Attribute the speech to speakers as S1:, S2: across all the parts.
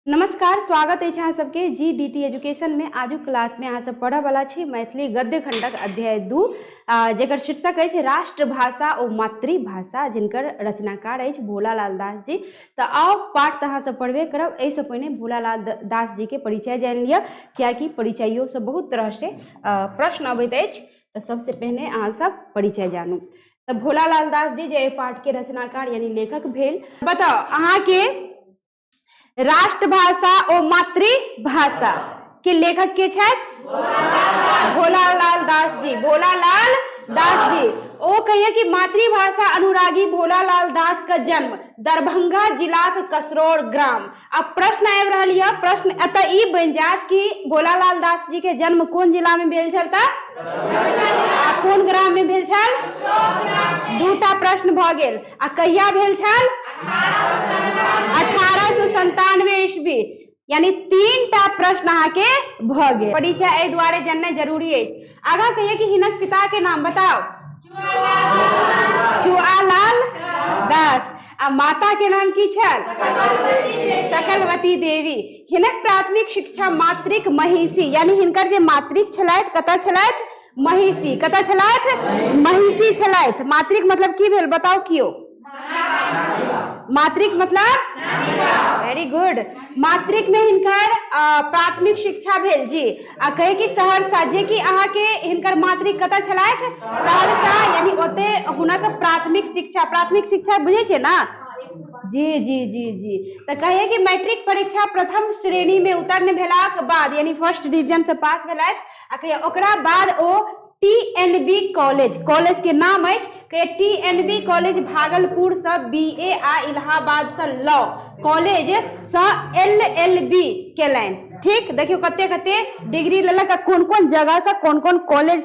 S1: नमस्कार, स्वागत है अहाँ सबके GDT एजुकेशन में। आजू क्लास में अहाँ सब पढ़े वाला छी मैथिली गद्य खंडक अध्याय 2 जेकर शीर्षक है राष्ट्रभाषा और मातृभाषा, जिनकर रचनाकार है भोलालाल दास जी। तो आओ पाठ तो अहाँ सब पढ़बे करब। ऐसे पहिने भोलालाल दास जी के परिचय जान लिया, कियाकि परिचयों से बहुत तरह से प्रश्न अबैत अछि। तो सबसे पहले अहाँ सब परिचय जानू। तो भोलालाल दास जी जे पाठ के रचनाकार यानी लेखक भेल। बताओ अहाँ के राष्ट्रभाषा और मातृभाषा के लेखक के छथि? भोलालाल दास जी। भोलालाल दास जी ओ कहिए कि मातृभाषा अनुरागी भोलालाल दास का जन्म दरभंगा जिला के कसरौर ग्राम। अब प्रश्न आबि रहल यऽ, प्रश्न एतऽ ई बनि जायत कि भोलालाल दास जी के जन्म कोन जिला में भेल छल? आ कोन ग्राम में भेल छल? दूटा प्रश्न भऽ गेल। आ कहिया भेल छल? 1897 ईस्वी। यानी 3टा प्रश्न अहाँ के भ गेल। परिचय एहि दुआरे जानना जरूरी अछि। आगा कहिए कि हिनक पिता के नाम बताओ। चुआलाल दास। आ माता के नाम की छल? सकलवती देवी। हिनक प्राथमिक शिक्षा मातृक महिषी, यानी हिनकर जे मातृक छलथि कतऽ छलथि? महिषी। कतऽ छलथि? महिषी छलथि। मातृक मतलब की भेल बताओ कियो? मातृक मतलब वेरी गुड। मातृक में हिनकर प्राथमिक शिक्षा भेल जी। आ कहे कि सहरसा, जे कि अहाँ के हिनकर मातृक कतऽ छलथि? सहरसा। यानी ओते हुनक प्राथमिक शिक्षा बुझे छे ना? जी जी जी जी। तो कहिए कि मैट्रिक परीक्षा प्रथम श्रेणी में उत्तीर्ण भेलाक बाद यानी फर्स्ट डिवीजन से पास भेलथि। आ कहिए ओकरा बाद ओ TNB कॉलेज के नाम अछि के TNB कॉलेज भागलपुर से BA आ इलाहाबाद से लॉ कॉलेज से LLB केलनि। ठीक, देखियो कते कते डिग्री लेलक, कोन कोन जगह से कोन कोन कॉलेज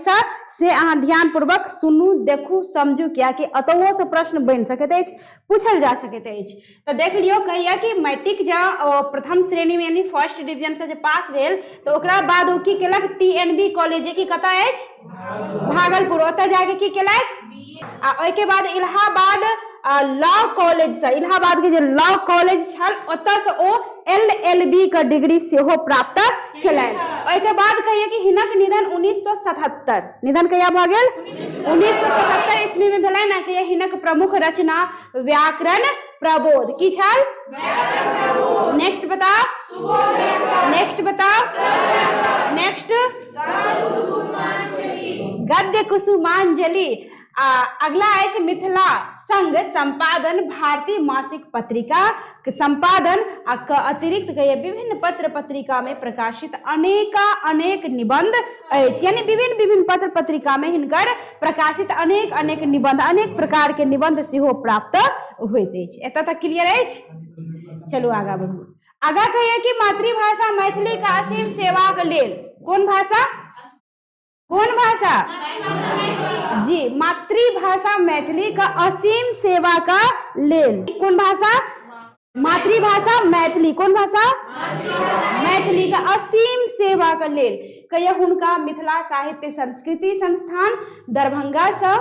S1: से अहाँ ध्यान पूर्वक सुनू, देखू, समझू, क्या कि अतओ से प्रश्न बन सकैत अछि, पूछल जा सकैत अछि। तो देख लियो कहिया कि मैट्रिक जब प्रथम श्रेणी में यानी फर्स्ट डिवीजन से जब पास भेल तो ओकरा बाद ओ की केलक? TNB कॉलेज की कतऽ अछि? भागलपुर। ओतऽ जाके की केलथि? आ ओहिके बाद इलाहाबाद लॉ कॉलेज से, इलाहाबाद के जे लॉ कॉलेज छल ओतऽ से ओ LLB का डिग्री सेहो प्राप्त केलनि। ओहिके बाद कहिए कि हिनक निधन 1977, निधन कहिया भऽ गेल? 1977 ईस्वी में भेलनि। ना कहिए हिनक प्रमुख रचना व्याकरण प्रबोध की छल? नेक्स्ट बताओ। नेक्स्ट बताओ। नेक्स्ट गद्य कुसुमांजलि। अगला है मिथिला संघ संपादन भारतीय मासिक पत्रिका के संपादन के अतिरिक्त कहिए विभिन्न पत्र पत्रिका में प्रकाशित अनेक निबंध अछि। यानी विभिन्न पत्र पत्रिका में हिनकर प्रकाशित अनेक निबंध, अनेक प्रकार के निबंध सेहो प्राप्त होइत अछि। एतऽ तक क्लियर अछि? चलू आगा बढ़ू। आगा कहिए कि मातृभाषा मैथिली का असीम सेवा के लेल कौन भाषा? कौन भाषा? जी, मातृभाषा मैथिली का असीम सेवा का लेल कौन भाषा? मातृभाषा मैथिली। कौन भाषा? मैथिली का असीम सेवा का लेल कहिए हुनका मिथिला साहित्य संस्कृति संस्थान दरभंगा से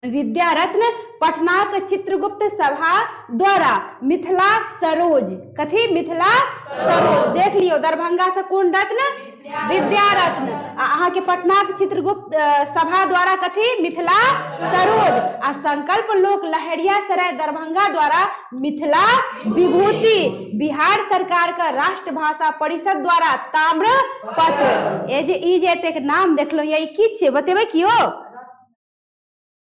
S1: विद्या रत्न पटनाक चित्रगुप्त सभा द्वारा मिथिला सरोज, कथी? मिथिला सरोज। देख लियो दरभंगा से कौन रत्न? विद्या रत्न। अहाँ के पटनाक चित्रगुप्त सभा द्वारा कथी? मिथिला सरोज। आ संकल्प लोक लहरियासराय दरभंगा द्वारा मिथिला विभूति। बिहार सरकार का राष्ट्रभाषा परिषद द्वारा ताम्रपत्र। ई जे एतेक नाम देखलो ये की छै बतेबै कियो?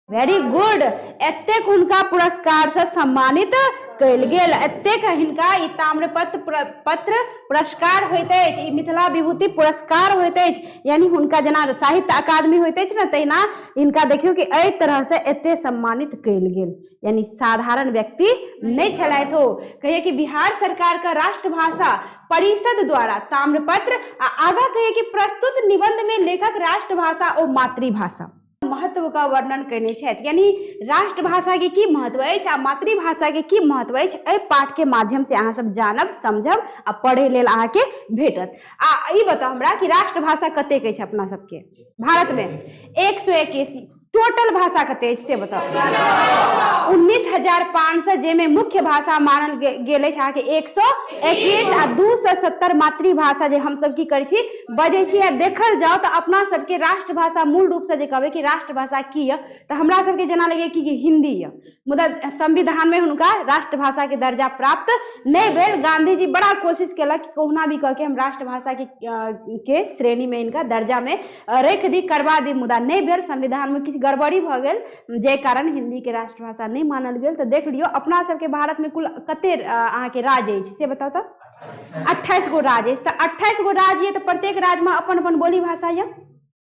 S1: Very good. एतेक हुनका पुरस्कार से सम्मानित कयल गेल, एतेक हिनका ई ताम्रपत्र पुरस्कार होइत अछि, ई मिथिला विभूति पुरस्कार होइत अछि। यानी हुनका जेना साहित्य अकादमी होइत अछि ने, तहिना हिनका देखियो कि एहि तरह से एते सम्मानित कयल गेल। यानी साधारण व्यक्ति नहीं छलथि हो। कहिए कि बिहार सरकार का राष्ट्रभाषा परिषद द्वारा ताम्रपत्र। आगा कहिए कि प्रस्तुत निबंध में लेखक राष्ट्रभाषा और मातृभाषा महत्व का वर्णन करने छथि। यानी राष्ट्रभाषा के की महत्व अछि आ मातृभाषा के की महत्व अछि, एहि पाठ के माध्यम से अहाँ सब जानब, समझब आ पढ़े लेल अहाँ के भेटत। ई बताओ हमरा कि राष्ट्रभाषा कतेक अछि अपना सबके भारत में? 181। टोटल भाषा कते से बताओ 19,500 जेमे मुख्य भाषा मानल गेले छै अहाँके 121 आ 270 मातृभाषा जे हम सब की करै छी बजै छी। आ देखल जाओ तो अपना सबके राष्ट्रभाषा मूल रूप से जे कहबै कि राष्ट्रभाषा की है तो हमरा सबके जना लगे कि हिंदी है, मुदा संविधान में हुनका राष्ट्रभाषा के दर्जा प्राप्त नहीं भेल। गांधी जी बड़ा कोशिश केलक कि कहुना भी कह के हम राष्ट्रभाषा के श्रेणी में इनका दर्जा में रख दी, करवा दी, मुदा नहीं भेल। संविधान में किछु गड़बड़ी भ गेल जे कारण हिंदी के राष्ट्रभाषा नहीं मानल गेल। तो देख लियो अपना सबके भारत में कुल कते अहाँके राज्य अछि से बताओ तो 28 गो राज्य अछि। तो 28 गो राज्य तो प्रत्येक राज्य में अपन अपन बोली भाषा है,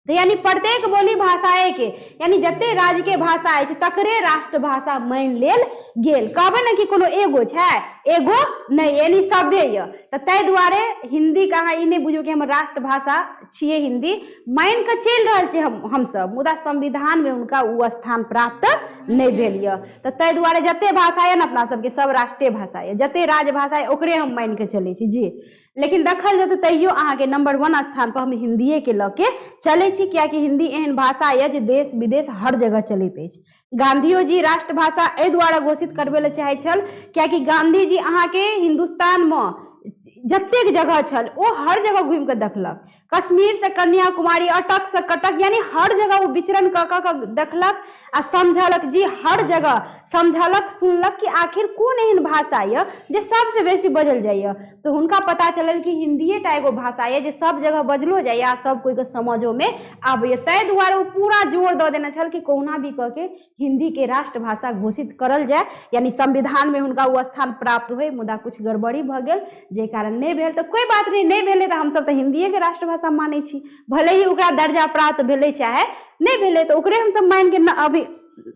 S1: तो यानी प्रत्येक बोली भाषा के यानी जते राज्य के भाषा है तकरे राष्ट्रभाषा मान लेल गेल। कहबे ना कि कोनो एगो छै एगो नहीं, यानी सभे ये। तो तै दुआरे हिंदी का अहाँ ई नहीं बुझियो कि हमर राष्ट्रभाषा छिए हिंदी, मान के चल रहल छै हम सब, मुदा संविधान में उनका वो स्थान प्राप्त नहीं भेल ये। तो तै दुआरे जते भाषा है ना अपना सबके सब राष्ट्रीय भाषा है, जते राजभाषा है ओकरे हम मान के चले छी जी। लेकिन देखल जाए तैयो अहाँके नंबर 1 स्थान पर हम हिंदिये के लऽ के चले छी, कियाकि हिंदी एहन भाषा है जे देश विदेश हर जगह चलैत अछि। गांधियो जी राष्ट्रभाषा एहि दुआरे घोषित करबे ले चाहे छल कियाकि गांधी जी अहाँके हिंदुस्तान में जतेक जगह छल ओ हर जगह घूम के देखलक, कश्मीर से कन्याकुमारी, अटक से कटक, यानी हर जगह वो विचरण क देखलक आ समझलक जी, हर जगह समझलक सुनलक कि आखिर कोन एहन भाषा है जे सबसे बेसी बजल जाइए। तो हुनका पता चलल कि हिंदीये टा एगो भाषा है जे सब जगह बजलो जाइए आ सब कोई के समझो में आबैए। तै दुआरे वो पूरा जोर दऽ देने छल कि कहुना भी कह के हिंदी के राष्ट्रभाषा घोषित करल जाए, यानी संविधान में हुनका वो स्थान प्राप्त हुए। मुदा कुछ गड़बड़ी भ गेल जे कारण नहीं भेल। तो कोई बात नहीं भेले तो हम सब तो हिंदीये के राष्ट्रभाषा माने छी, भले ही ओकरा दर्जा प्राप्त भेले चाहे नहीं भेले तो ओकरे हम सब मान के अभी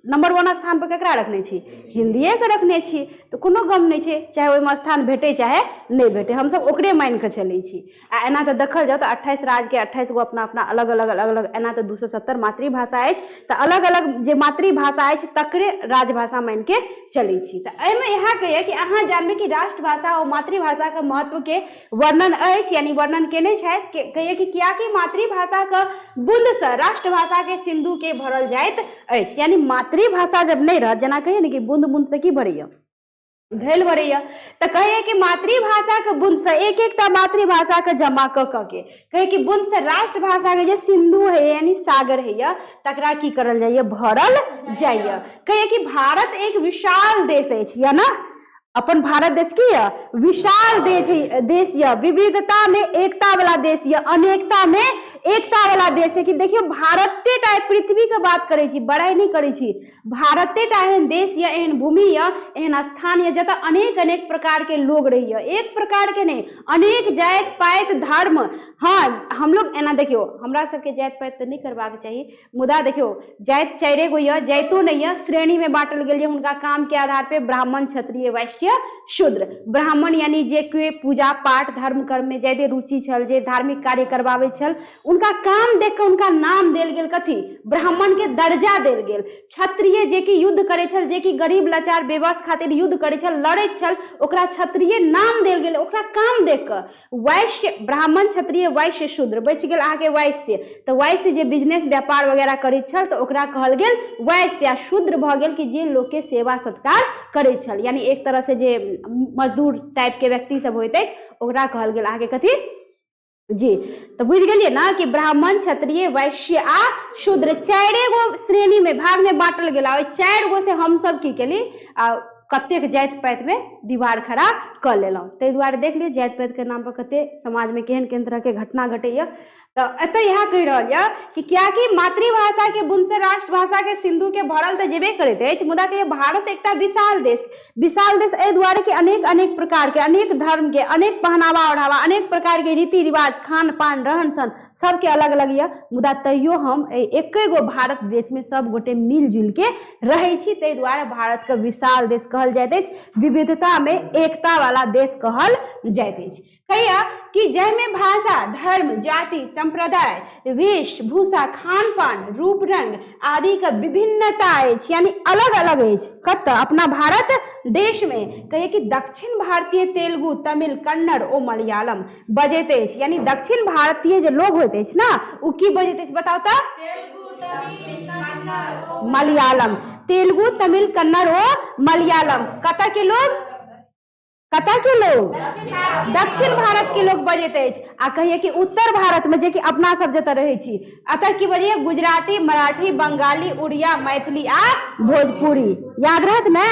S1: नंबर 1 स्थान पर केकरा रखने छी, हिंदीये के रखने छी। तो कोनो गम नहीं छै, चाहे ओहिमे स्थान भेटे चाहे नहीं भेटे, हम सब ओकरे मान के चले छी। आ एना तो देखल जाओ तो 28 राज्य के 28 गो अपना अपना अलग अलग एना तो 270 मातृभाषा अछि। तो अलग अलग जे मातृभाषा अछि तकरे राजभाषा मान के चले छी। तो एहिमे यहाँ कहिए कि अहाँ जानबे कि राष्ट्रभाषा और मातृभाषा के महत्व के वर्णन अछि, यानी वर्णन केने छथि। कहिए कि कियाकि मातृभाषा के बुंद से राष्ट्रभाषा के सिंधु के भरल जाइत अछि, यानी मातृभाषा जब नहीं रह, जना कहिए कि बूंद बूंद से की भरैया घैल भरैया, तो कहिए कि मातृभाषा के बुंद से एक एकटा मातृभाषा के जमा के कहे कि बुंद से राष्ट्रभाषा के जे सिंधु है यानी सागर है तकरा की करल जाइए, भरल जाइए। कहिए कि भारत एक विशाल देश है, या ना अपन भारत देश की है विशाल देश है, विविधता में एकता वाला देश है, अनेकता में एकता वाला देश है। कि देखियो भारते टा पृथ्वी के बात करे छी, बड़ाई नहीं करे छी, भारते टा एहन देश है, एहन भूमि है, एहन स्थान है जतऽ अनेक अनेक प्रकार के लोग रही है, एक प्रकार के नहीं, अनेक जात पात धर्म। हाँ हम लोग एना देखियो हमरा सबके जात पात तो नहीं करबाक चाहिए, मुदा देखियो जात 4 गो है, जातो नहीं है, श्रेणी में बांटल गेल उनका काम के आधार पे ब्राह्मण, क्षत्रिय, वैश्य, शूद्र। ब्राह्मण यानी जे के पूजा पाठ धर्म कर्म में ज्यादा रुचि छल, जे धार्मिक कार्य करवावे छल, उनका काम देख के उनका नाम देल गेल कथी, ब्राह्मण के दर्जा देल गेल। क्षत्रिय जे कि युद्ध करे छल, जे कि गरीब लाचार बेबस खातिर युद्ध करे छल, लड़े छल, ओकरा क्षत्रिय नाम देल गेल, ओकरा काम देख के। वैश्य, ब्राह्मण, क्षत्रिय, वैश्य, शूद्र, बच गेल अहाँके वैश्य। तो वैश्य जे बिजनेस व्यापार वगैरह करे छल तो ओकरा कहल गेल वैश्य। आ शूद्र भ गेल कि जे लोग के सेवा सत्कार करे छल, यानी एक तरह से जे मजदूर टाइप के व्यक्ति सब होते हैं ओकरा कहल गेल अहाँके कथी जी। तो बुझ गेलिए ना कि ब्राह्मण, क्षत्रिय, वैश्य आ शूद्र 4 गो श्रेणी में भाग में बांटल गेला। 4 गो से हम सब की केली कतेक जात पात में दीवार खड़ा कर लेलहुँ। ताहि दुआरे देख लियौ जात पात के नाम पर कते समाज में केहन केहन तरह के घटना घटैया। तो एतऽ यहाँ कहि रहल यऽ कि कियाकि मातृभाषा के बुंद से राष्ट्रभाषा के सिंधु के भरल तऽ जेबे करैत अछि, मुदा कि भारत एकटा विशाल देश एहि दुआरे कि अनेक अनेक प्रकार के, अनेक धर्म के, अनेक पहनावा ओढ़ावा, अनेक प्रकार के रीति रिवाज, खान पान, रहन सहन सबके अलग अलग यऽ, मुदा तैयो हम एके गो भारत देश में सब गोटे मिलजुल के रहै छी। ताहि दुआरे भारत के विशाल देश कहल जाइत अछि, विविधता में एकता वाला देश कहल जाइत अछि। कहिया कि जाहिमे भाषा, धर्म, जाति, संप्रदाय, वेशभूषा, खान पान, रूप रंग आदि का विभिन्नता अछि, यानी अलग अलग अछि। कतऽ अपना भारत देश में कहिए कि दक्षिण भारतीय तेलुगु, तमिल, कन्नड़ ओ मलयालम बजैत अछि, यानी दक्षिण भारतीय जे लोग होइत अछि ना उ की बजैत अछि बताओ तऽ मलयालम, तेलुगु, तमिल, कन्नड़ और मलयालम। कतऽ के लोग दक्षिण भारत के लोग बजैत अछि। आ कहिए कि उत्तर भारत में जे कि अपना सब जतऽ रहै छी अतऽ की बजैए गुजराती, मराठी, बंगाली, उड़िया, मैथिली आ भोजपुरी। याद रहत ने,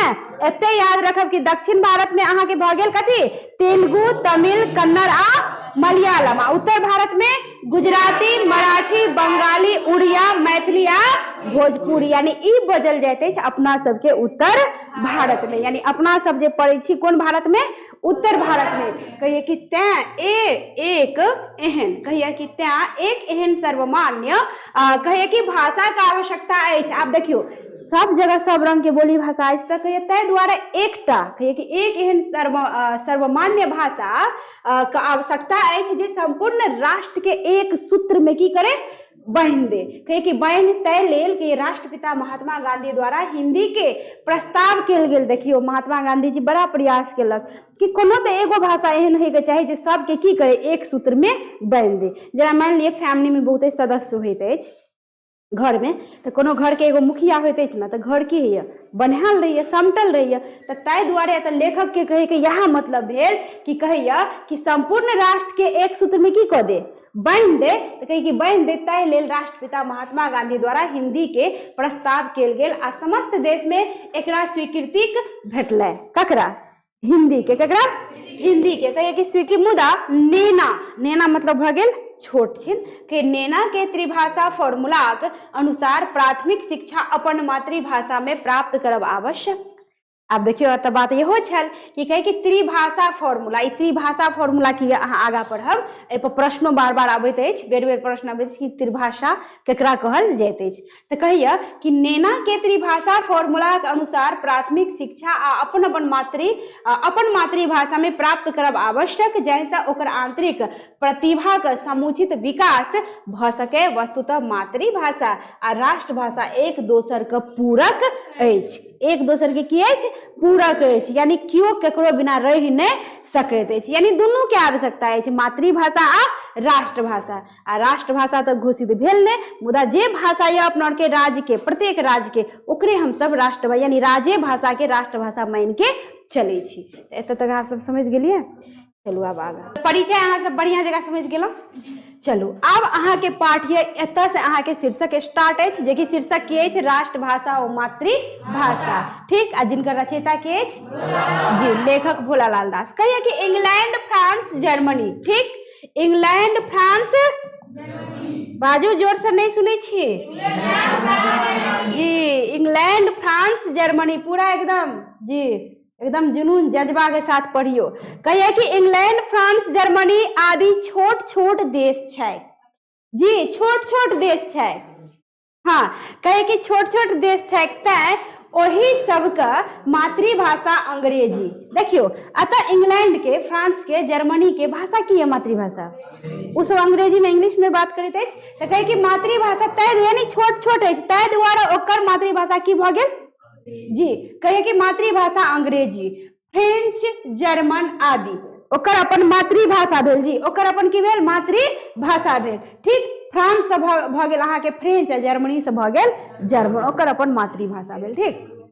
S1: एते याद रखब कि दक्षिण भारत में अहाँ के भऽ गेल कथी, तेलुगु, तमिल, कन्नड़ आ मलयालम। आ उत्तर भारत में गुजराती, मराठी, बंगाली, उड़िया, मैथिली आ भोजपुरी। यानी ई बजल जाइत अछि अपना सबके उत्तर भारत में। यानी अपना सब जे पढ़ै छी कोन भारत में, उत्तर भारत में। कहिए कि तैं एक एहन, कहिए कि तैं एक एहन सर्वमान्य, कहिए कि भाषा का आवश्यकता अछि। आप देखियो सब जगह सब रंग के बोली भाषा अछि, तऽ कहिए तै द्वारा एकटा, कहिए कि एक एहन सर्वमान्य भाषा का आवश्यकता अछि जे संपूर्ण राष्ट्र के एक सूत्र में की करे, बांध दे। कहे कि बांध तय लेल कि राष्ट्रपिता महात्मा गांधी द्वारा हिंदी के प्रस्ताव कल गेल। देखियो महात्मा गांधी जी बड़ा प्रयास केलक कि कोनो तो एगो भाषा एहन होय के चाही जे सबके की करे, एक सूत्र में बांध दे। जरा मान लिये फैमिली में बहुते सदस्य होइत अछि घर में, तो कोनो घर के एगो मुखिया होइत अछि ना, तो घर की होइए, बनायल रहिए, समटल रहिए। तो ताहि दुआरे तो लेखक के कहे के यह मतलब भेल कि कहैया कि संपूर्ण राष्ट्र के एक सूत्र में की कऽ दे, बांध दे। तो कहे कि बांध दे, ताहि लेल राष्ट्रपिता महात्मा गांधी द्वारा हिंदी के प्रस्ताव कल गेल आ समस्त देश में एकरा स्वीकृति भेटलै। ककरा, हिंदी के, ककरा, हिंदी के। कहिए कि स्वीकृति मुदा नेना मतलब भऽ गेल छोट छिन के नेना के त्रिभाषा फॉर्मूलाक अनुसार प्राथमिक शिक्षा अपन मातृभाषा में प्राप्त करब आवश्यक। आब देखियो तऽ बात इहो छल कि कहे कि त्रिभाषा फॉर्मूला, ई त्रिभाषा फॉर्मूला की अहाँ आगा पढ़ब, एहि पर प्रश्नो बार बार आबैत अछि, बेर बेर प्रश्न आबैत अछि कि त्रिभाषा केकरा कहल जाइत अछि। तऽ कहिए कि नेना के त्रिभाषा फॉर्मूला के अनुसार प्राथमिक शिक्षा आ अपन मातृभाषा में प्राप्त करब आवश्यक, जाहिसँ ओकर आंतरिक प्रतिभा के समुचित विकास भऽ सके। वस्तुतः मातृभाषा आ राष्ट्रभाषा एक दोसर के पूरक अछि, एक दोसर के की अछि, पूरक अछि। यानी क्यों केकरो बिना रहि नहीं सकैत अछि। यानी दुनू के आवश्यकता अछि, मातृभाषा आ राष्ट्रभाषा। आ राष्ट्रभाषा तक घोषित भेल ने, मुदा जे भाषा या अपना के राज्य के, प्रत्येक राज्य के, ओकरे हम सब राष्ट्रभाषा यानी राज्य भाषा के राष्ट्रभाषा मान के चले छी। एतऽ तक अहाँ सब समझ गेलिए। चलू आब आगे परिचय अहाँ सब बढ़िया जगह समझ गेलहुँ। चलू आब अहाँ के पाठ ये, एतऽ से अहाँ के शीर्षक स्टार्ट अछि, जे कि शीर्षक की अछि, राष्ट्रभाषा और मातृभाषा। ठीक, आ जिनकर रचयिता के अछि जी लेखक भोलालाल दास। कहिए कि इंग्लैंड, फ्रांस, जर्मनी। ठीक, इंग्लैंड, फ्रांस, बाजू जोर से, नहीं सुने छी जी। इंग्लैंड, फ्रांस, जर्मनी, पूरा एकदम जी, एकदम जुनून जज्बा के साथ पढ़ियो। कहिए कि इंग्लैंड, फ्रांस, जर्मनी आदि छोट छोट देश छै जी, छोट छोट देश छै। हाँ, कहे कि छोट छोट देश छै, तैं ओही सबका मातृभाषा अंग्रेजी। देखियो अतः इंग्लैंड के, फ्रांस के, जर्मनी के भाषा की है, मातृभाषा। उ सब अंग्रेजी में, इंग्लिश में बात करैत अछि। तऽ कहे कि मातृभाषा तै यानी छोट छोट अछि, तै द्वारा ओकर मातृभाषा की भऽ गेल जी। कहे कि मातृभाषा अंग्रेजी, फ्रेंच, जर्मन आदि ओकर अपन मातृभाषा भेल जी, ओकर अपन की भेल, मातृभाषा भेल। ठीक, फ्रांस से भऽ गेल अहाँ के फ्रेंच, आ जर्मनी से भऽ गेल जर्मन, ओकर अपन मातृभाषा भेल। ठीक,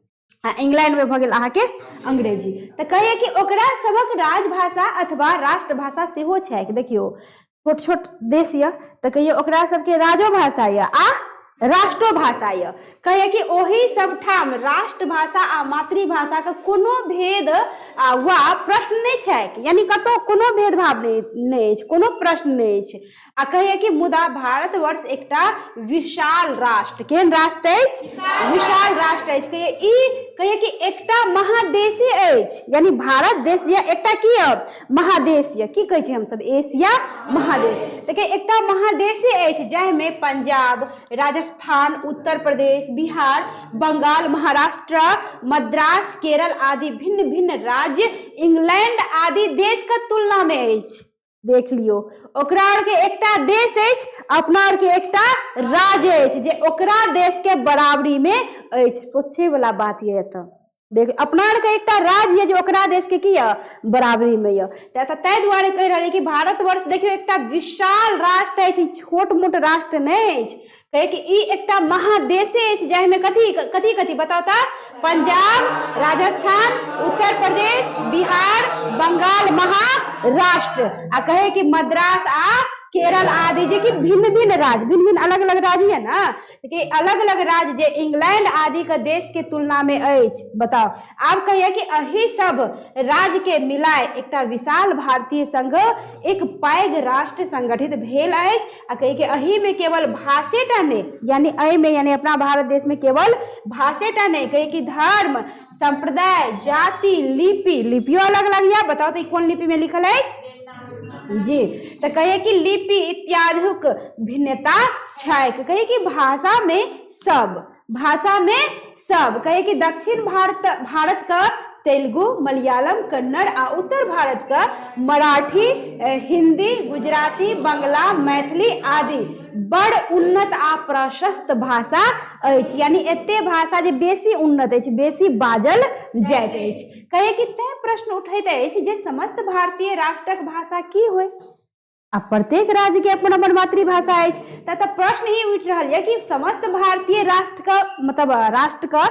S1: इंग्लैंड में भऽ गेल अहाँ के अंग्रेजी। तऽ कहिए कि ओकरा सबक राजभाषा अथवा राष्ट्रभाषा सेहो छै। देखियो छोट छोट देश यऽ तऽ कहिए ओकरा सबके राजो भाषा यऽ आ राष्ट्रो भाषा यऽ। कहिए कि ओही सब ठाम राष्ट्रभाषा आ मातृभाषा के कोनो भेद वा प्रश्न नहीं छै, यानी कतौ कोनो भेदभाव नहीं अछि, कोनो प्रश्न नहीं अछि। आ कहिए कि मुदा भारतवर्ष एकटा विशाल राष्ट्र, केहन राष्ट्र अछि, विशाल राष्ट्र अछि। कहिए कि एकटा महादेशी अछि, यानी भारत देश या एकटा की महादेश या, की कहै छी हम सब, एशिया महादेश। देखिए एकटा महादेशी अछि, जाहिमे पंजाब, राजस्थान, उत्तर प्रदेश, बिहार, बंगाल, महाराष्ट्र, मद्रास, केरल आदि भिन्न भिन्न राज्य इंग्लैंड आदि देश के तुलना में अछि। देख लियो, ओकरा आर के एकटा देश अछि, अपना आर के एकटा राज्य अछि, जे ओकरा देश के बराबरी में अछि। सोचे वाला बात ये। देख अपना के एक राज्य जो ओकरा देश के की बराबरी में तै दुआरे कह रहे कि भारतवर्ष देखियो एक विशाल राष्ट्र है, छोट मोट राष्ट्र नहीं कहे कि ई एक महादेश है जाहिमे कथी कथी कथी बताओ ता पंजाब, राजस्थान, उत्तर प्रदेश, बिहार, बंगाल, महाराष्ट्र आ कहे कि मद्रास आ केरल आदि जे कि भिन्न भिन्न अलग अलग राज्य है ना कि अलग अलग राज्य जे इंग्लैंड आदि के देश के तुलना में बताओ आप कहिए कि अही सब राज्य के मिलाए एक विशाल भारतीय संघ एक पैघ राष्ट्र संगठित भेल आ कहिए कि अही में केवल भाषेटा नहीं यानी अही में यानी अपना भारत देश में केवल भाषेटा नहीं कहिए कि धर्म, संप्रदाय, जाति, लिपियों अलग अलग या बताओ तो कौन लिपि में लिखल है जी तो कहे कि लिपि इत्यादि भिन्नता छै कहे कि भाषा में सब कहे कि दक्षिण भारत का तेलुगु, मलयालम, कन्नड़ आ उत्तर भारत का मराठी, हिंदी, गुजराती, बंगला, मैथिली आदि बड़ उन्नत आ प्रशस्त भाषा अछि यानी एते भाषा जे बेसी उन्नत अछि बेसी बाजल जाइत अछि कहे कि तै प्रश्न उठैत अछि जे समस्त भारतीय राष्ट्रक भाषा की होय आ प्रत्येक राज्य के अपन अपन मातृभाषा अछि त प्रश्न ही उठ रहा है कि समस्त भारतीय राष्ट्र का मतलब राष्ट्र का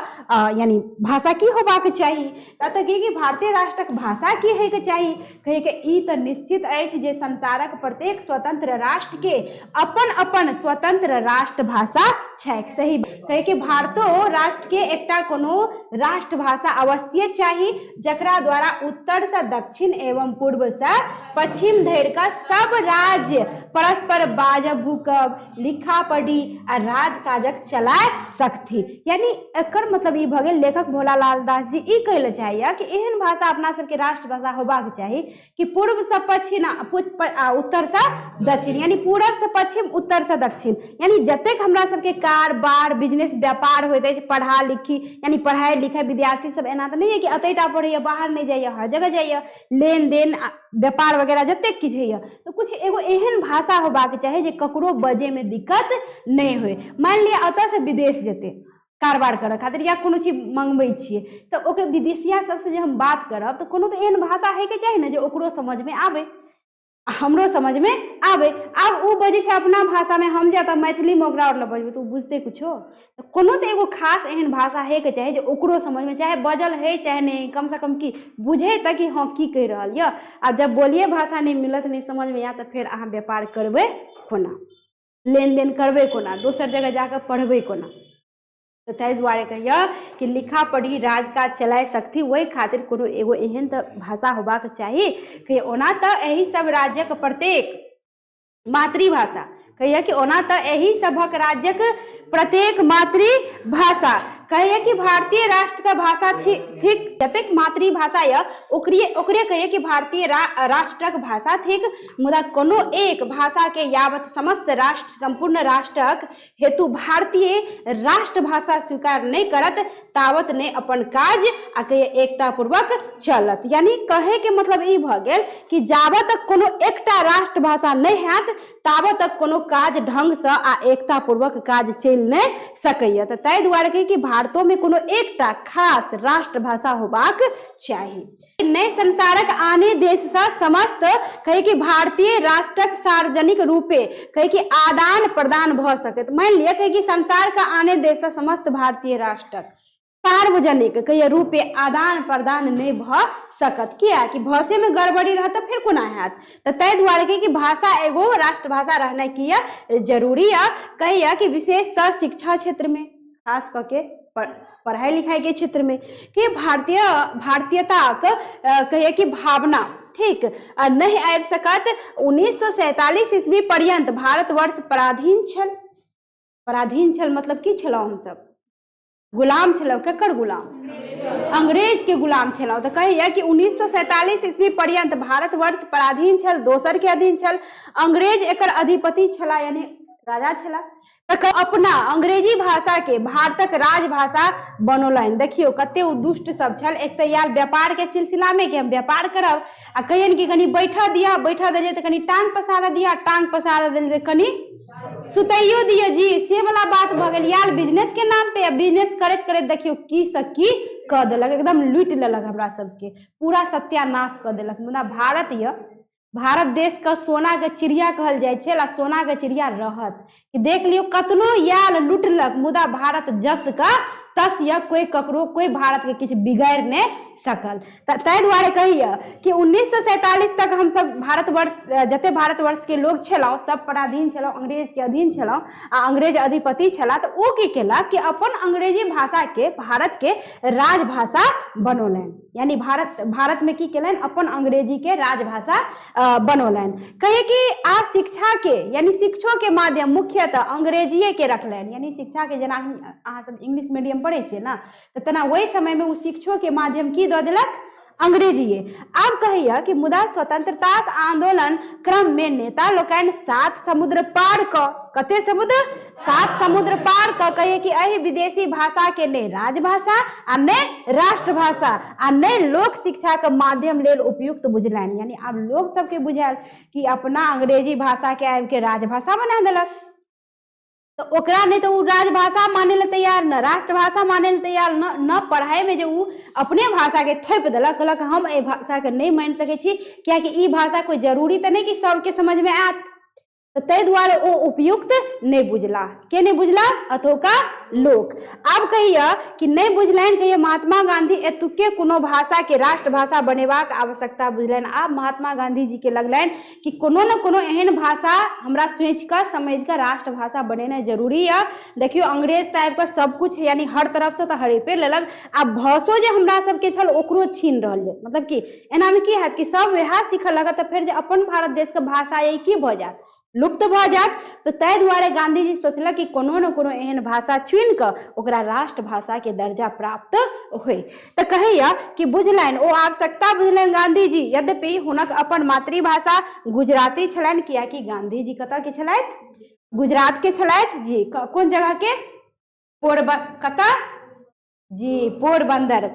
S1: यानी भाषा की होबाक चाहिए त कि भारतीय राष्ट्रक भाषा की है के चाहिए कहे के ई त निश्चित अछि जे संसारक प्रत्येक स्वतंत्र राष्ट्र के अपन अपन स्वतंत्र राष्ट्र भाषा छै सही कहे के भारतो राष्ट्र के एकटा कोनो राष्ट्र भाषा अवश्य चाहिए जकरा द्वारा उत्तर से दक्षिण एवं पूर्व से पश्चिम धरि का सब राज्य परस्पर बाजब भूकब लिखा पढ़ी आ राज काजक चला सकती यानी एकर मतलब ई भगे लेखक भोलालाल दास जी ई कहले चाहिए कि एहन भाषा अपना सबके राष्ट्र भाषा होबाक चाहिए कि पूर्व से पश्चिम उत्तर से दक्षिण यानी पूरब से पश्चिम उत्तर से दक्षिण यानी जतेक हमरा सबके कारोबार बिजनेस व्यापार होइत अछि पढ़ा लिखी यानी पढ़ाई लिखाई विद्यार्थी सब एना तो नहीं है कि अतैटा पढ़ैया बाहर नहीं जाइए हर जगह जाइए लेन देन व्यापार वगैरह जतेक किछु है तो कुछ एगो एहन भाषा होबाक चाही जे ककरो बजे में दिक्कत नहीं होय मान लिया अतः से विदेश जेते कारोबार करे खातिर या कोनो चीज मंगबै छियै तो ओकर विदेशिया सबसे जे हम बात करब तो कोनो तो एहन भाषा है के चाही ना जे ओकरो समझ में आवे हमरो समझ में आवे अब वो बजे छै अपना भाषा में हम जाता मैथिली में ओकरा और बजबै तो बुझते कुछो तो कोनो तो एगो खास एहन भाषा है के चाहे जो ओकरो समझ में चाहे बजल है चाहे नहीं कम से कम की बुझे तक कि हाँ की कह रहल य अब जब बोलिए भाषा नहीं मिलत नहीं समझ में या तो फिर अहाँ व्यापार करबै कोना लेन देन करबै कोना दोसर जगह जाकर पढ़बै कोना तो ताहि दुआरे कहिए कि लिखा पढ़ी राजकाज चला सकती वही खातिर कोनो एगो एहन तो भाषा होबाक चाहिए कि ओना तो यही सब राज्यक प्रत्येक मातृभाषा कहिए कि ओना तो यही सबक राज्यक प्रत्येक मातृभाषा कहिए कि भारतीय राष्ट्र का भाषा थिक जतेक मातृभाषा या ओकरे कहिए कि भारतीय राष्ट्रक भाषा थिक मुदा कोनो एक भाषा के यावत समस्त राष्ट्र संपूर्ण राष्ट्रक हेतु भारतीय राष्ट्र भाषा स्वीकार नहीं करत तावत ने अपन काज आ कहिए एकता पूर्वक चलत यानी कहे के मतलब ई भ गेल कि जावत तक कोनो एकटा राष्ट्र भाषा नहीं हैत तावत तक कोनो काज ढंग से आ एकता पूर्वक काज चल नहीं सकैया त ताहि दुआरे कही कि भारतो में कोनो एकटा खास राष्ट्र भाषा होबाक चाहिए नए संसारक आने देश से समस्त कहे कि भारतीय राष्ट्रक सार्वजनिक रूपे कहे कि आदान प्रदान भ सकत मान लिया कहे कि संसार का आने देश से समस्त भारतीय राष्ट्रक सार्वजनिक कहिए रूपे आदान प्रदान नहीं भ सकत किया कि भाषे में गड़बड़ी रहता फिर कोना हैत तो तै दुआरे कि भाषा एगो राष्ट्र भाषा रहना की जरूरी है कहिए कि विशेषतः शिक्षा क्षेत्र में खास करके पढ़ाई लिखाई के क्षेत्र में कि भारतीयता कहिए कि भावना ठीक नहीं आबि सकत 1947 ईस्वी पर्यंत भारतवर्ष पराधीन छल मतलब की छलौ हम सब गुलाम छलौ केकर गुलाम अंग्रेज के गुलाम छलौ तो कहिए कि 1947 ईस्वी पर्यंत भारतवर्ष पराधीन छल दोसर के अधीन छल अंग्रेज एकर अधिपति छला यानी राजा छला अपना अंग्रेजी भाषा के भारतक राजभाषा बनौलन देखियो कते दुष्ट सब छल एक तो यार व्यापार के सिलसिला में कि हम व्यापार करब आ कहियन कि कनी बैठा दे तो कनी टांग पसारा दिया टांग पसारा दे कनी सुतैयो दिया जी से वाला बात भ गेल यार बिजनेस के नाम पे बिजनेस करत देखियो की से की क देलक, एकदम लूट लेलक हमरा सबके, पूरा सत्यानाश क देलक। मुदा भारत देश का सोना के चिड़िया कहल जाय छै, आ सोना के चिड़िया रहत कि देख लियो कतनो याल लुटलक, मुदा भारत जस का तस या कोई ककरो कोई भारत के किछु बिगाड़ नहीं सकल। ताहि दुआरे कहिए कि 1947 तक हम सब भारतवर्ष जते भारतवर्ष के लोग छलौ सब पराधीन छलौ, अंग्रेज के अधीन छलौ, आ अंग्रेज अधिपति छला। तो ओ की केला कि अपन अंग्रेजी भाषा के भारत के राजभाषा बनौलन, यानी भारत में की केलन, अपन अंग्रेजी के राजभाषा बनौलन। कहिए कि आ शिक्षा के यानी शिक्षो के माध्यम मुख्यतः अंग्रेजीए के रखलन, यानी शिक्षा के जना अहाँ सब इंग्लिश मीडियम पढ़े छे ना, तो तना वही समय में उ शिक्षो के माध्यम की दे देलक, अंग्रेजीए। अब कहिए कि मुदा स्वतंत्रता आंदोलन क्रम में नेता लोकन 7 समुद्र पार कते समुद्र 7 समुद्र पार कहिए कि अहि विदेशी भाषा के ने राजभाषा आ ने राष्ट्रभाषा आ ने लोक शिक्षा के माध्यम लेल उपयुक्त बुझलन। यानी अब लोग सबके बुझायल कि अपना अंग्रेजी भाषा के आबि के राजभाषा बना देलक, तो ओकरा नहीं तो राजभाषा माने ला तैयार, न राष्ट्रभाषा माने ला तैयार, न पढ़ाई में जो अपने भाषा के थोप देलक, कहलक हम ए भाषा के नहीं मान सके छी, क्या कि ई भाषा कोई जरूरी तो नहीं कि सबके समझ में आत। तो तै द्वारे ओ उपयुक्त नहीं बुझला, के नहीं बुझला, अथोका लोक। अब कहिए कि नहीं बुझलन, कहिए महात्मा गांधी एतुके कोनो भाषा के राष्ट्रभाषा बनेबाक आवश्यकता बुझलन। आब महात्मा गांधी जी के लगलन कि कोनो न कोनो एहन भाषा हमरा सोच कर समझ कर राष्ट्रभाषा बनेना जरूरी है। देखियो अंग्रेज टाइप का सब कुछ यानी हर तरफ से तो हड़ेपे लेलक, आब भाषो जे हमरा सबके छल ओकरो छीन रहल है। मतलब कि एना में की हैत कि सब वह सीखल लगत, फिर जे अपन भारत देश के भाषा यही की भ जात, लुप्त भ जात। तो तै द्वारे गांधी जी सोचलक कि कोनो न कोनो एहन भाषा चुन कर ओकरा राष्ट्रभाषा के दर्जा प्राप्त होय। तो कहिए कि बुझलन ओ आवश्यकता बुझलन गांधी जी, यद्यपि हुनक अपन मातृभाषा गुजराती छलन, कियाकि गांधी जी कतऽ के छलैथ, गुजरात के छलैथ जी। कौन जगह के, जी पोरबंदर,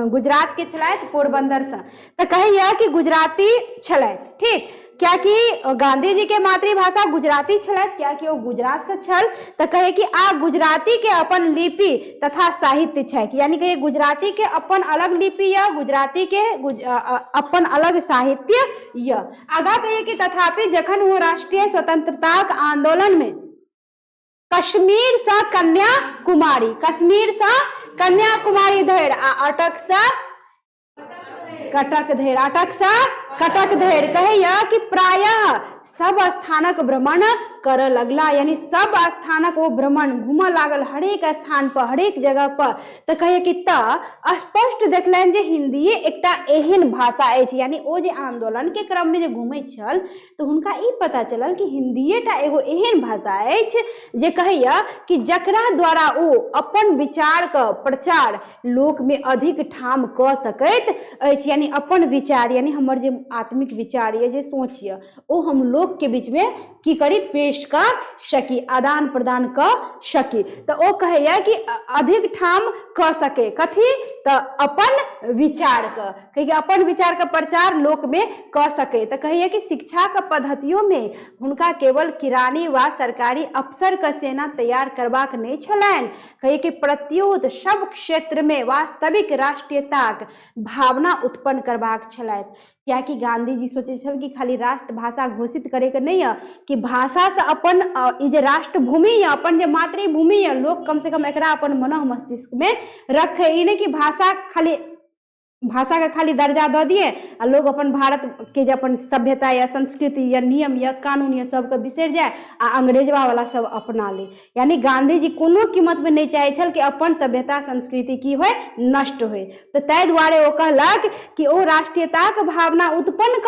S1: गुजरात के छलैथ पोरबंदर से। तो कहिए कि गुजराती छलैथ, ठीक, क्या कि गांधी जी के मातृभाषा गुजराती छलैथ, क्या कि वो गुजरात से छल। तो कहे कि आ गुजराती के अपन लिपि तथा साहित्य छै, यानी कि गुजराती के अपन अलग लिपि या गुजराती के अपन अलग साहित्य या। आगा कहे कि तथापि जखन वो राष्ट्रीय स्वतंत्रता आंदोलन में कश्मीर से कन्याकुमारी धरि आ कटक धरि कहिए कि प्रायः सब स्थानक भ्रमण कर लगला, यानी सब स्थानक वो भ्रमण घूम लागल, हरेक स्थान पर हरेक जगह पर। तो कहिए कि स्पष्ट देखलन जे हिंदी एकटा एहन भाषा अछि, यानी ओ जे आंदोलन के क्रम में जे घूमे छल तो हुनका ई पता चलल कि हिंदीटा एगो एहन भाषा अछि जे कहिए कि जकरा द्वारा ओ अपन विचार का प्रचार लोक में अधिक ठाम क सकैत अछि। यानी अपन विचार यानी हमर जे आत्मिक विचार ये जे सोच ये ओ हम लोग के बीच में की करी पेश कर सकी, आदान प्रदान कर सकी। तो ओ कहे कि अधिक ठाम क सके, कथी तो अपन विचार का, अपन विचार का प्रचार लोक में क सके। तो कहिए कि शिक्षा का पद्धतियों में हुनका केवल किरानी व सरकारी अफसर का सेना तैयार करबाक नहीं छलन, कहिए कि प्रत्युत सब क्षेत्र में वास्तविक राष्ट्रीयता भावना उत्पन्न करबाक छलैथ। क्या कि गांधी जी सोचे छल कि खाली राष्ट्रभाषा घोषित करे के नहीं है कि भाषा से अपन जे राष्ट्रभूमि है, अपन जे मातृभूमि है, लोग कम से कम एकरा अपन मन मस्तिष्क में रखे। ई नहीं कि भाषा का खाली दर्जा दे दिए आ लोग अपन भारत के जे अपन सभ्यता या संस्कृति या नियम या कानून या सबके बिसर जाए आ अंग्रेजवा वाला सब अपना ले। यानी गांधी जी कोनो कीमत में नहीं चाहे छल कि अपन सभ्यता संस्कृति की होय नष्ट होय। तो तै द्वारे वो कहलक कि ओ राष्ट्रीयता के भावना उत्पन्न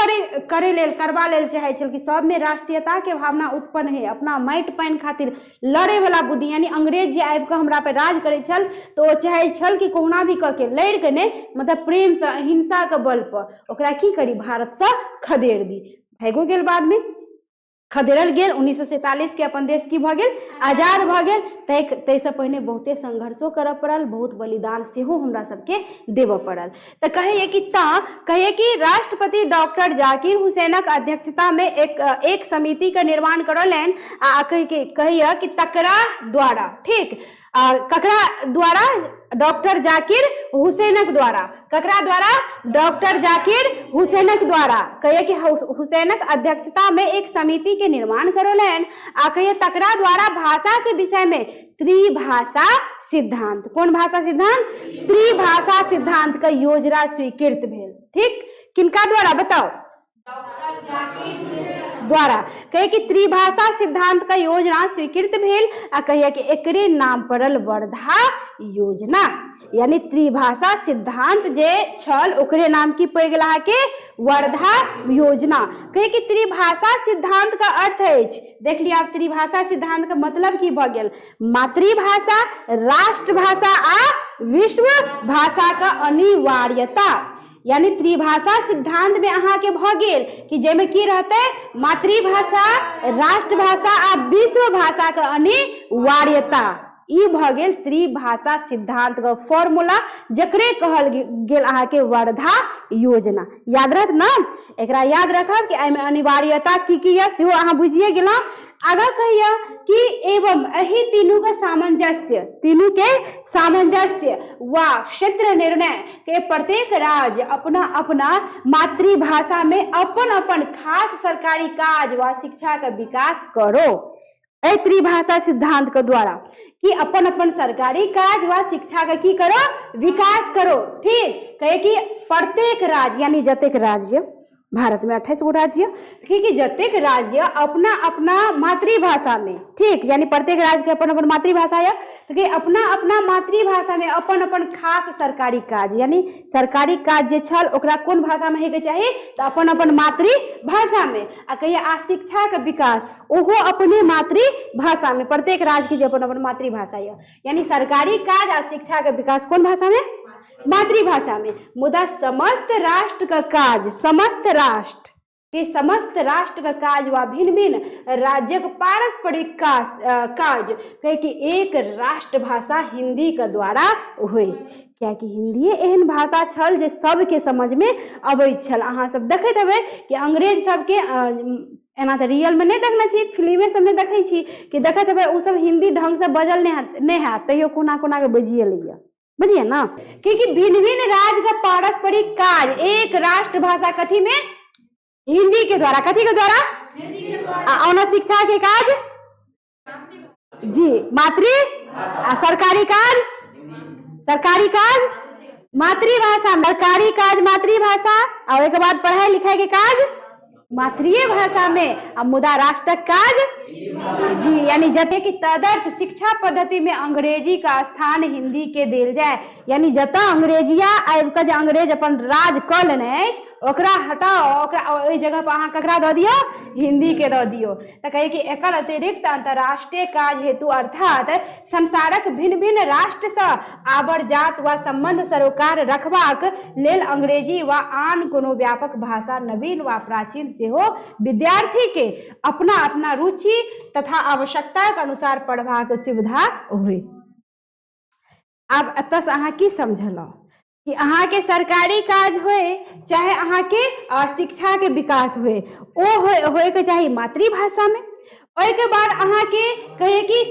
S1: करबा लेल चाहे छल कि सब में राष्ट्रीयता के भावना उत्पन्न है, अपना माटि पानि खातिर लड़े वाला बुद्धि। यानी अंग्रेज जे आबि के हमरा पे राज करे छल तो वो चाहे छल कि कोना भी क के लड़ के नहीं, मतलब प्रेम से अहिंसा के बल पर ओकरा की करी भारत से खदेड़ दी। भागो गेल, बाद में खदेड़ल गेल। 1947 के अपन देश की भ गेल, आजाद भ गेल। तै से पहिने बहुते संघर्षो करऽ पड़ल, बहुत बलिदान सेहो हमरा सबके देवऽ पड़ल। तो कहे कि राष्ट्रपति डॉक्टर जाकिर हुसैनक अध्यक्षता में एक समिति का निर्माण करलन आ कहिए कि तकरा द्वारा, ठीक, ककरा द्वारा डॉक्टर जाकिर हुसैनक द्वारा, ककरा द्वारा? डॉक्टर जाकिर हुसैनक द्वारा। कहिए कि हुसैनक अध्यक्षता में एक समिति के निर्माण करोलन आ कहिए तकरा द्वारा भाषा के विषय में त्रिभाषा सिद्धांत, कौन भाषा सिद्धांत? त्रिभाषा सिद्धांत का योजना स्वीकृत भेल। ठीक, किनका द्वारा बताओ? द्वारा। कहे कि त्रिभाषा सिद्धांत का योजना स्वीकृत भेल आ कहिए कि एकरे नाम पड़ल वर्धा योजना, यानी त्रिभाषा सिद्धांत जे छल ओकरे नाम की पड़ गेल के वर्धा योजना। कहे कि त्रिभाषा सिद्धांत का अर्थ है, देख लिया आप त्रिभाषा सिद्धांत का मतलब की भ गेल मातृभाषा, राष्ट्रभाषा आ विश्व भाषा का अनिवार्यता। यानी त्रिभाषा सिद्धांत में अहाँ के भ गेल कि जेमे की रहते मातृभाषा, राष्ट्रभाषा आ विश्व भाषा का अनिवार्यता। ई भ गेल त्रिभाषा सिद्धांत का फॉर्मूला, जकरे कहल गेल अहाँ के वर्धा योजना। याद रहत ना? एकरा याद रखब कि एमे अनिवार्यता की है सेहो अहाँ बुझिए गेलौ। आगे कहिए कि एवं एही तीनों का सामंजस्य, तीनों के सामंजस्य व क्षेत्र निर्णय के प्रत्येक राज्य अपना अपना मातृभाषा में अपन अपन खास सरकारी काज व शिक्षा का विकास करो। ए त्रिभाषा सिद्धांत के द्वारा कि अपन अपन सरकारी काज व शिक्षा का की करो? विकास करो। ठीक, कहे कि प्रत्येक राज्य यानी जतेक राज्य भारत में 28 गो राज्य, क्योंकि जतेक राज्य अपना अपना मातृभाषा में, ठीक, यानी प्रत्येक राज्य के अपन अपन मातृभाषा है, तो अपना अपना मातृभाषा में अपन अपन खास सरकारी काज, यानी सरकारी काज जे छल ओकरा कौन भाषा में होके चाहिए? तो अपन अपन मातृभाषा में। आ कहिए आ शिक्षा का विकास ओहो अपने मातृभाषा में, प्रत्येक राज्य की जो अपन अपन मातृभाषा है, यानी सरकारी काज आ शिक्षा का विकास कौन भाषा में? मातृभाषा में। मुदा समस्त राष्ट्र का काज, समस्त राष्ट्र का काज व भिन्न भिन्न राज्य का पारस्परिक काज कहे कि एक राष्ट्र भाषा हिंदी के द्वारा हुए। क्या कि हिंदी एहन भाषा छल जे सबके समझ में अबैत छल। अहाँ सब देखैत हेबै कि अंग्रेज सबके एना तो रियल में नहीं देखना चाहिए, फिल्मे सब में देखै छी कि देखैत हेबै उ सब हिंदी ढंग से बजल नहीं है, तैयो कोना कोना के बजिए लिया, बुझिए ना? क्योंकि भिन्न भिन्न राज्य का पारस्परिक काज एक राष्ट्र भाषा कथी में? हिंदी के द्वारा। कथी के द्वारा? और शिक्षा के काज जी सरकारी काज मातृभाषा, सरकारी काज मातृभाषा और एक बाद पढ़ाई लिखाई के काज मातृ भाषा में। अब मुदा राष्ट्र काज जी, यानी जते कि तदर्थ शिक्षा पद्धति में अंग्रेजी का स्थान हिंदी के देल जाए, यानी जता अंग्रेजिया आबि के अंग्रेज अपन राज क लेने ओकरा हटाओ, ओकरा ओई जगह पर अहाँ ककरा दऽ दियो? हिंदी के दऽ दियो। तो कहे कि एकर अतिरिक्त अंतर्राष्ट्रीय काज हेतु अर्थात संसारक भिन्न भिन्न राष्ट्र से आबर जात व संबंध सरोकार रखबाक लेल अंग्रेजी व आन कोनो व्यापक भाषा नवीन व प्राचीन सेहो विद्यार्थी के अपना अपना रुचि तथा आवश्यकता के अनुसार पढ़बाक सुविधा हुए। अब एतऽ से अहाँ की समझलौ कि अहाँ के सरकारी काज होए चाहे अहाँ के शिक्षा के विकास होए ओ होए के चाही मातृभाषा में। ओहि के बाद अहाँ के कहे कि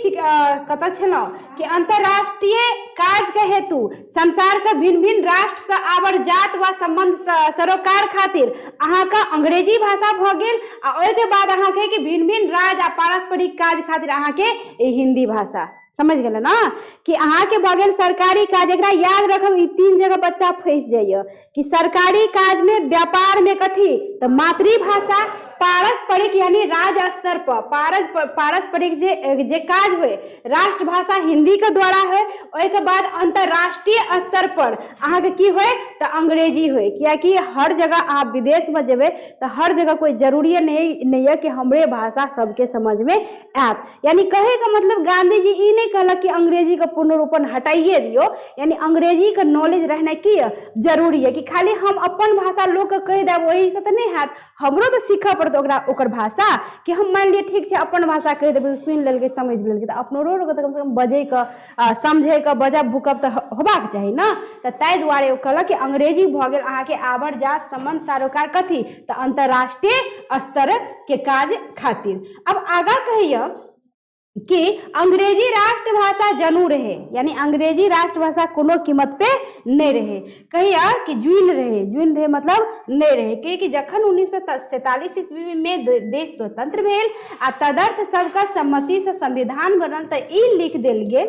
S1: कतऽ छलौ कि अंतरराष्ट्रीय काज के हेतु संसार के भिन्न भिन्न राष्ट्र से आवर जात व संबंध सरोकार खातिर अहाँ का अंग्रेजी भाषा भ गेल। आ ओहि के बाद अहाँ के कि भिन्न भिन्न राज्य आ पारस्परिक काज खातिर अहाँ के हिंदी भाषा। समझ गए ना कि अहाँ के भ गेल सरकारी काज। एकरा याद रखब, ई 3 जगह बच्चा फंस जाइए कि सरकारी काज में व्यापार में कथी? तो मातृभाषा, पारस्परिक यानी राज्य स्तर पर पारस्परिक जे काज हुए राष्ट्रभाषा हिंदी के द्वारा है। ओहि के बाद अंतरराष्ट्रीय स्तर पर अहाँ के की हुए? तो अंग्रेजी हुए। कि हर जगह आप विदेश में जेबे तो हर जगह कोई जरूरी नहीं है कि हमरे भाषा सबके समझ में आत। यानी कहे का मतलब गांधी जी ई नहीं कहलक कि अंग्रेजी का पूर्ण रूपन हटाइए दियो, यानी अंग्रेजी का नॉलेज रहना की जरूरी है कि खाली हम अपन भाषा लोग के कह देब वही से तो नहीं हैत। हमरो तो सीखा पड़त ओकर भाषा कि हम मान लिए ठीक है अपन भाषा कह देबै, सुन लेलकै समझ लेलकै तो अपनो कम से कम बजे के समझे के बजब भूकब तो होबाक चाही ना। तो ताहि दुआरे ओ कहलक कि अंग्रेजी भ गेल अहाँ के आवर जात संबंध सरोकार कथी? तो अंतरराष्ट्रीय स्तर के काज खातिर। अब आगा कहिए कि अंग्रेजी राष्ट्रभाषा जरूर रहे, यानी अंग्रेजी राष्ट्रभाषा कोनो कीमत पे नहीं रहे। कहिया कि जुइन रहे मतलब नहीं रहे, क्योंकि जखन 1947 ईस्वी में देश स्वतंत्र भेल आ तदर्थ सबका सम्मति से संविधान बनल, तो ई लिख देल गेल,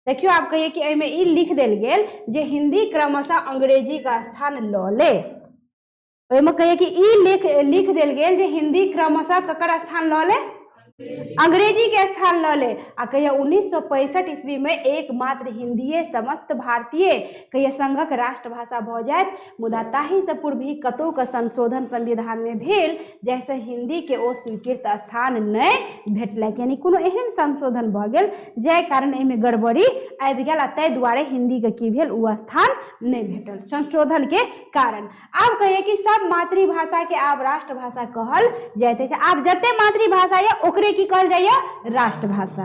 S1: देखियो आप कहिए कि एमे ई लिख देल गेल जे हिंदी क्रमशः अंग्रेजी का स्थान लऽ ले। ओहिमे कहिए कि ई लिख देल गेल जे हिंदी क्रमशः ककर स्थान लऽ ले, अंग्रेजी के स्थान ल ले। आ कहिया 1965 ईस्वी में एकमात्र हिंदीए समस्त भारतीय कहिया संघक राष्ट्रभाषा भ जाए, मुदा ताहि से पूर्व ही कतौ के संशोधन संविधान में भेल जैसे हिंदी के ओ स्वीकृत स्थान नहीं भेटलक, यानी कोनो एहन संशोधन भ गेल जाय कारण एमे गड़बड़ी आबि गेल, ताहि दुआरे हिंदी के की भेल उ स्थान नहीं भेटल संशोधन के कारण। आब कहिए कि सब मातृभाषा के आब राष्ट्रभाषा कहल जाइत अछि। आब जते मातृभाषा ये ओकरे की कहल जाइए राष्ट्रभाषा।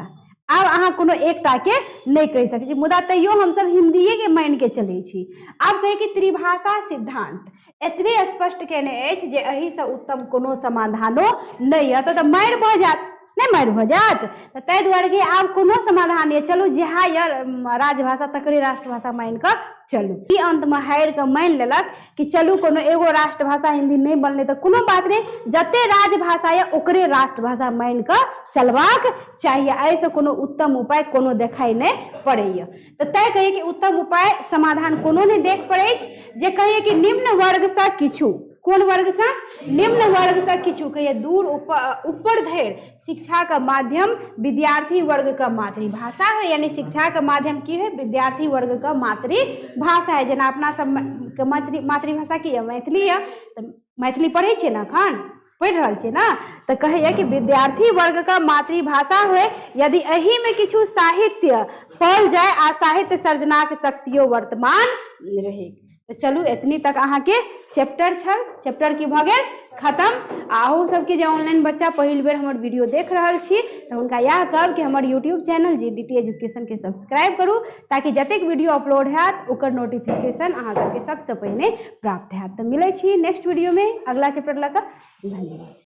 S1: आब अहाँ कोनो एकटा के नहीं कहि सकै छी, मुदा तैयो हम सब हिंदीए के मान के चलै छी। आब कहे कि त्रिभाषा सिद्धांत एतबे स्पष्ट केने अछि जे एहि से उत्तम कोनो समाधानो नहीं है, तो मारि भ जात, नहीं मारि भ जात, तो ताहि दुआरे कि आब कोनो समाधान ये, चलू जेहा यार राजभाषा तकरे राष्ट्रभाषा मान के चलू। ई अंत में हारि के मान लेलक कि चलू कोनो एगो राष्ट्रभाषा हिंदी नहीं बनले तो कोनो बात नहीं, जते राजभाषा ये ओकरे राष्ट्रभाषा मान के चलबाक चाहिए। ऐसे कोनो उत्तम उपाय कोनो देखाई नहीं पड़ैया। तो तय कहिए कि उत्तम उपाय समाधान कोनो नहीं देख पड़े जे कहिए कि निम्न वर्ग से किछु, कोन वर्ग से, निम्न वर्ग से किछु कहिए दूर ऊपर धरि शिक्षा का माध्यम विद्यार्थी वर्ग का मातृभाषा है, यानी शिक्षा का माध्यम की है विद्यार्थी वर्ग का मातृभाषा है। जना अपना सब के मातृभाषा की है मैथिली है, तो मैथिली पढ़े छे ना, अखन पढ़ रहा छे ना, तो कहिए कि विद्यार्थी वर्ग का मातृभाषा है। यदि एही में किछु साहित्य पढ़ल जाए आ साहित्य सर्जनाक शक्तियों वर्तमान रहे। तो चलू एतनी तक अहाँ के चैप्टर छल, चैप्टर की भ गेल खत्म। आहू सबके जे ऑनलाइन बच्चा पहिल बेर हमर वीडियो देख रहल छी तो उनका यह कहब कि हमर यूट्यूब चैनल जीडीटी एजुकेशन के सब्सक्राइब करू, ताकि जतेक वीडियो अपलोड हैत ओकर नोटिफिकेशन अहाँ सबके सबसे पहले प्राप्त हैत। तो मिलै छी नेक्स्ट वीडियो में अगला चैप्टर लऽ कऽ। धन्यवाद।